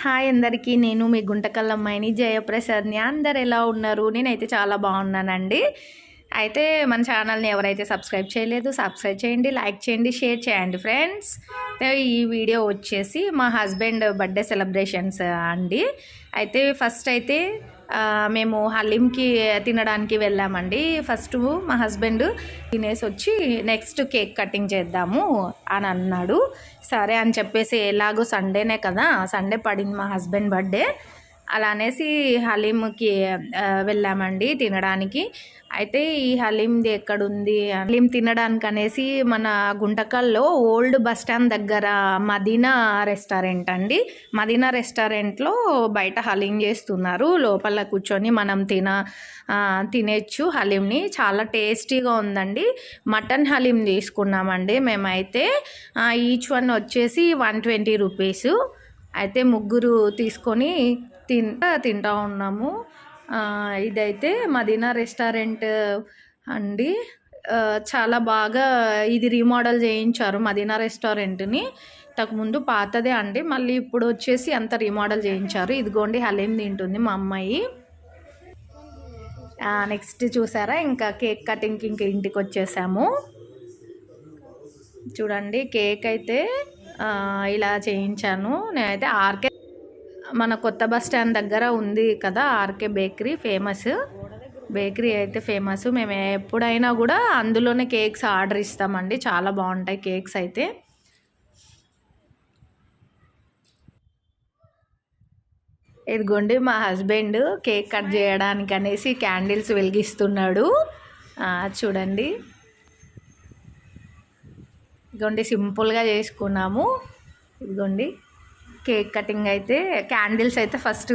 Hi అందరికీ, నేను మీ గుంటకల్ అమ్మాయిని జయప్రసాద్ని. అందరు ఎలా ఉన్నారు? నేనైతే చాలా బాగున్నానండి. అయితే మన ఛానల్ని ఎవరైతే సబ్స్క్రైబ్ చేయలేదు సబ్స్క్రైబ్ చేయండి, లైక్ చేయండి, షేర్ చేయండి ఫ్రెండ్స్. ఈ వీడియో వచ్చేసి మా హస్బెండ్ బర్త్డే సెలబ్రేషన్స్ అండి. అయితే ఫస్ట్ అయితే మేము హలీంకి తినడానికి వెళ్ళామండి. ఫస్ట్ మా హస్బెండ్ తినేసి వచ్చి నెక్స్ట్ కేక్ కటింగ్ చేద్దాము అని అన్నాడు. సరే అని చెప్పేసి ఎలాగో సండేనే కదా, సండే పడింది మా హస్బెండ్ బర్త్డే, అలా అనేసి హలీంకి వెళ్ళామండి తినడానికి. అయితే ఈ హలీంది ఎక్కడుంది, హలీం తినడానికి అనేసి మన గుంటకల్లో ఓల్డ్ బస్ స్టాండ్ దగ్గర మదీనా రెస్టారెంట్ అండి. మదీనా రెస్టారెంట్లో బయట హలీం చేస్తున్నారు, లోపల కూర్చొని మనం తినేచ్చు హలీంని. చాలా టేస్టీగా ఉందండి. మటన్ హలీం తీసుకున్నామండి మేమైతే. ఈచ్ వన్ వచ్చేసి 120 రూపీస్. అయితే ముగ్గురు తీసుకొని తింటా ఉన్నాము. ఇదైతే మదీనా రెస్టారెంట్ అండి. చాలా బాగా ఇది రీమోడల్ చేయించారు మదీనా రెస్టారెంట్ని. ఇంతకుముందు పాతదే అండి, మళ్ళీ ఇప్పుడు వచ్చేసి అంత రీమోడల్ చేయించారు. ఇదిగోండి హలీం తింటుంది మా అమ్మాయి. నెక్స్ట్ చూసారా, ఇంకా కేక్ కటింగ్కి ఇంటికి వచ్చేసాము. చూడండి కేక్ అయితే ఇలా చేయించాను నేనైతే. ఆర్కే మన కొత్త బస్ స్టాండ్ దగ్గర ఉంది కదా ఆర్కే బేకరీ, ఫేమస్ బేకరీ అయితే ఫేమస్. మేము ఎప్పుడైనా కూడా అందులోనే కేక్స్ ఆర్డర్ ఇస్తామండి, చాలా బాగుంటాయి కేక్స్ అయితే. ఇదిగోండి మా హస్బెండ్ కేక్ కట్ చేయడానికి అనేసి క్యాండిల్స్ వెలిగిస్తున్నాడు. చూడండి, ఇదిగోండి సింపుల్గా చేసుకున్నాము. ఇదిగోండి కేక్ కటింగ్ అయితే, క్యాండిల్స్ అయితే ఫస్ట్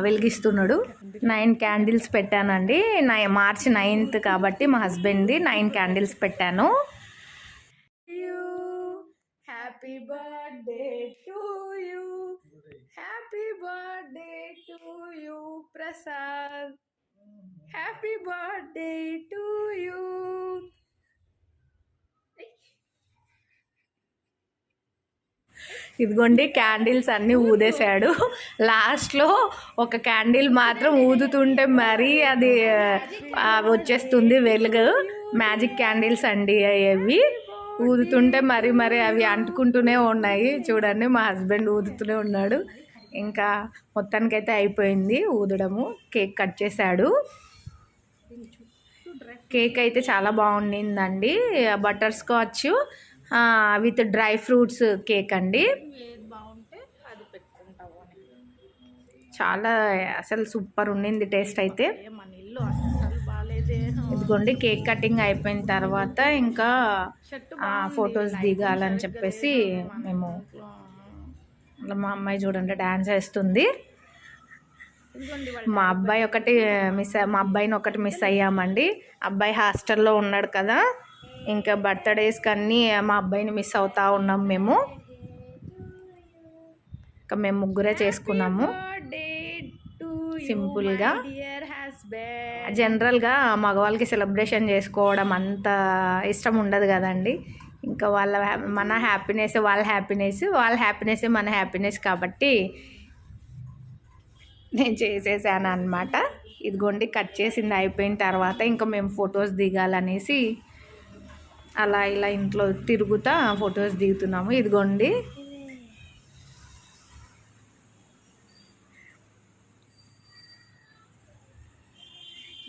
వెలిగిస్తున్నాడు. 9 క్యాండిల్స్ పెట్టానండి. మార్చ్ 9th కాబట్టి మా హస్బెండ్ది 9 క్యాండిల్స్ పెట్టాను. Happy birthday to you, happy birthday to you Prasad, happy birthday to you. ఇదిగోండి క్యాండిల్స్ అన్నీ ఊదేశాడు. లాస్ట్లో ఒక క్యాండిల్ మాత్రం ఊదుతుంటే మరీ అది వచ్చేస్తుంది వెలుగు. మ్యాజిక్ క్యాండిల్స్ అండి అవి. ఊదుతుంటే మరి అవి అంటుకుంటూనే ఉన్నాయి. చూడండి మా హస్బెండ్ ఊదుతూనే ఉన్నాడు. ఇంకా మొత్తానికైతే అయిపోయింది ఊదడము. కేక్ కట్ చేశాడు. కేక్ అయితే చాలా బాగుండిందండి. Butter scotch with dry fruits cake అండి. చాలా అసలు సూపర్ ఉండింది టేస్ట్ అయితే. ఇదిగోండి కేక్ కటింగ్ అయిపోయిన తర్వాత ఇంకా ఫొటోస్ దిగాలని చెప్పేసి మేము, మా అమ్మాయి చూడండి డ్యాన్స్ వేస్తుంది. మా అబ్బాయిని ఒకటి మిస్ అయ్యామండి. అబ్బాయి హాస్టల్లో ఉన్నాడు కదా, ఇంకా బర్త్డేస్కి అన్నీ మా అబ్బాయిని మిస్ అవుతా ఉన్నాం మేము. ఇంకా మేము ముగ్గురే చేసుకున్నాము సింపుల్గా. జనరల్గా మగవాళ్ళకి సెలబ్రేషన్ చేసుకోవడం అంత ఇష్టం ఉండదు కదండి. ఇంకా మన హ్యాపీనెస్ వాళ్ళ హ్యాపీనెస్ మన హ్యాపీనెస్ కాబట్టి నేను చేసేసాను అనమాట. ఇదిగోండి కట్ చేసింది అయిపోయిన తర్వాత ఇంకా మేము ఫొటోస్ దిగాలనేసి అలా ఇలా ఇంట్లో తిరుగుతా ఫొటోస్ దిగుతున్నాము. ఇదిగోండి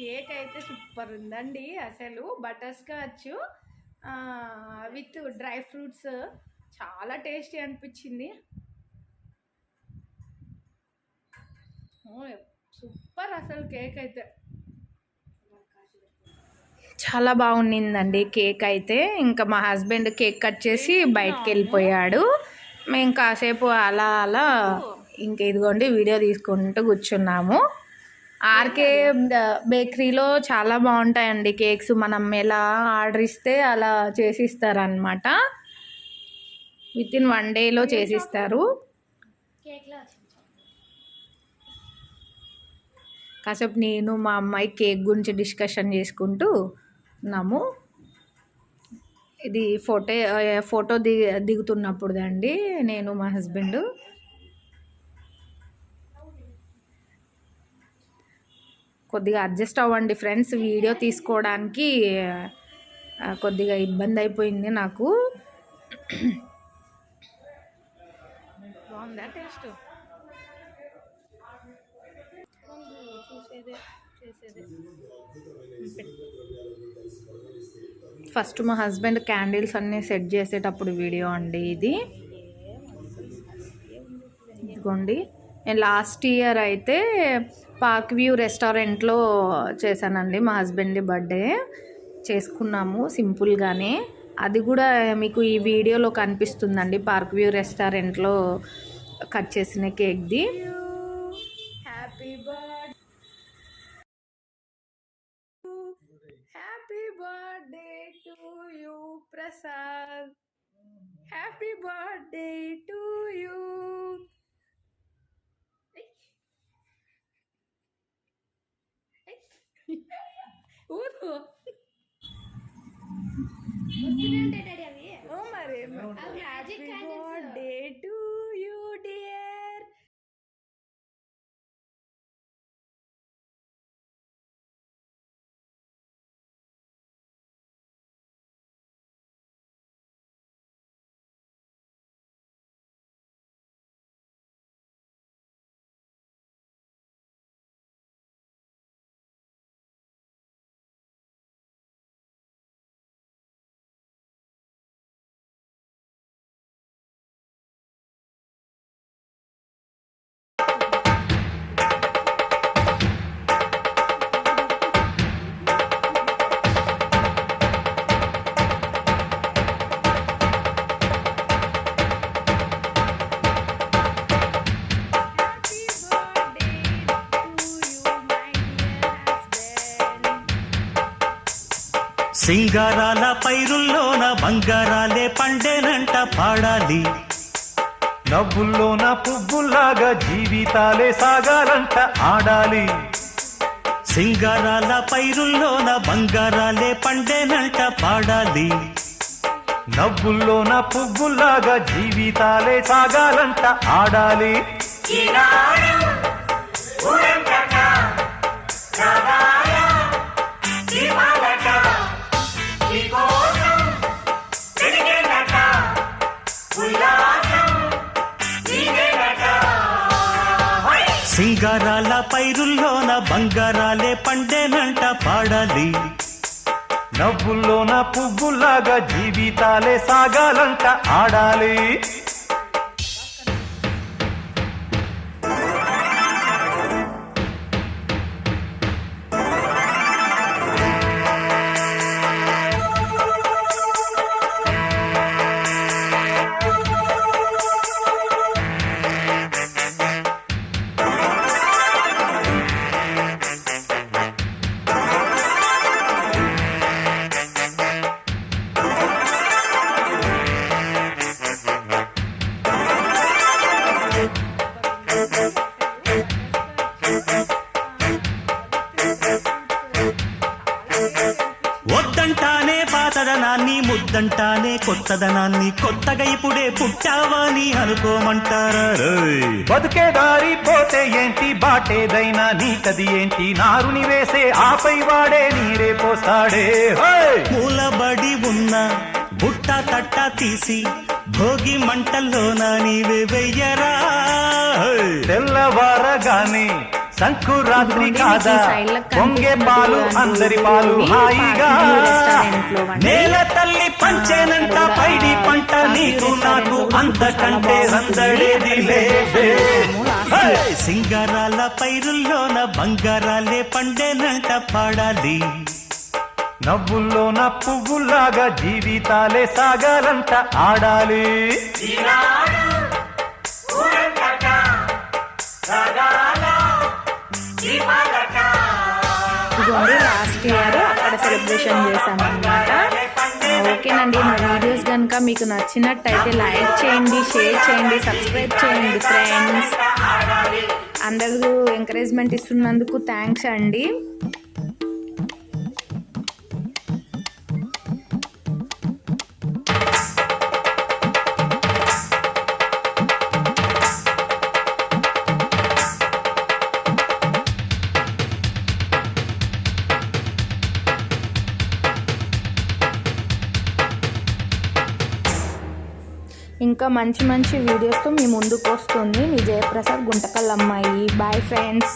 కేక్ అయితే సూపర్ ఉందండి అసలు. Butter scotch with dry fruits చాలా టేస్టీ అనిపించింది. సూపర్ అసలు కేక్ అయితే చాలా బాగుండిందండి కేక్ అయితే. ఇంకా మా హస్బెండ్ కేక్ కట్ చేసి బయటకు వెళ్ళిపోయాడు. మేము కాసేపు అలా ఇంక ఇదిగోండి వీడియో తీసుకుంటూ కూర్చున్నాము. ఆర్కే బేకరీలో చాలా బాగుంటాయండి కేక్స్. మనం ఎలా ఆర్డర్ ఇస్తే అలా చేసిస్తారనమాట. వితిన్ 1 డేలో చేసిస్తారు. కాసేపు నేను మా అమ్మాయి కేక్ గురించి డిస్కషన్ చేసుకుంటూ ఉన్నాము. ఇది ఫోటో దిగుతున్నప్పుడు అండి నేను మా హస్బెండ్. కొద్దిగా అడ్జస్ట్ అవ్వండి ఫ్రెండ్స్. వీడియో తీసుకోవడానికి కొద్దిగా ఇబ్బంది అయిపోయింది నాకు. బాగుందా టేస్ట్? ఫస్ట్ మా హస్బెండ్ క్యాండిల్స్ అన్నీ సెట్ చేసేటప్పుడు వీడియో అండి ఇది. ఇదిగోండి, నేను లాస్ట్ ఇయర్ అయితే పార్క్ వ్యూ రెస్టారెంట్లో చేశానండి. మా హస్బెండ్ బర్త్డే చేసుకున్నాము సింపుల్గానే. అది కూడా మీకు ఈ వీడియోలో కనిపిస్తుందండి, పార్క్ వ్యూ రెస్టారెంట్లో కట్ చేసిన కేక్ది. Happy birthday, happy birthday to you Prasad, happy birthday to you. ఊరు మరి happy birthday to you dear. సింగారాల పైరుల్లోన బంగారాలే పండేనంట పాడాలి. నవ్వుల్లోన పువ్వుల్లాగా జీవితాలే సాగాలంట ఆడాలి. సింగారాల పైరుల్లోన బంగారాలే పండేనంట పాడాలి. నవ్వుల్లోన పువ్వుల్లాగా జీవితాలే సాగాలంట ఆడాలి. సింగారాల పైరుల్లోన బంగారాలే పండేనంట పాడాలి. నవ్వుల్లోన పువ్వుల్లాగా జీవితాలే సాగాలంట ఆడాలి. వద్దంటానే పాతదనాన్ని, ముద్దంటానే కొత్తదనాన్ని, కొత్తగా ఇప్పుడే పుట్టావని అనుకోమంటారా? బతుకే దారి పోతే ఏంటి, బాటేదైనా నీకది ఏంటి, నారుని వేసే ఆపై వాడే నీరే పోస్తాడే. మూలబడి ఉన్న బుట్ట తట్ట తీసి భోగి మంటల్లోన నీవే వెయ్యరా. తెల్లవారగానే సంకురాత్రి కాదా, పొంగే పాలు అందరి పాలు హాయిగా. నేల తల్లి పంచేనంట పైడి పంట, నీకు నాకు అంతకంటే సందడేది లేదే. సింగారాల పైరుల్లోన బంగారాలే పండేనంట పాడాలి. నవ్వుల్లోన పువ్వుల్లాగా జీవితాలే సాగాలంట ఆడాలి. ఇదిగోండి, లాస్ట్ ఇయర్ అక్కడ సెలబ్రేషన్ చేశామన్నమాట. ఓకేనండి, నా వీడియోస్ కనుక మీకు నచ్చినట్టయితే లైక్ చేయండి, షేర్ చేయండి, సబ్స్క్రైబ్ చేయండి ఫ్రెండ్స్. అందరూ ఎంకరేజ్మెంట్ ఇస్తున్నందుకు థ్యాంక్స్ అండి. ఇంకా మంచి మంచి వీడియోస్తో మీ ముందుకు వస్తుంది మీ జయప్రసాద్ గుంటకల్ అమ్మాయి. Boy friends.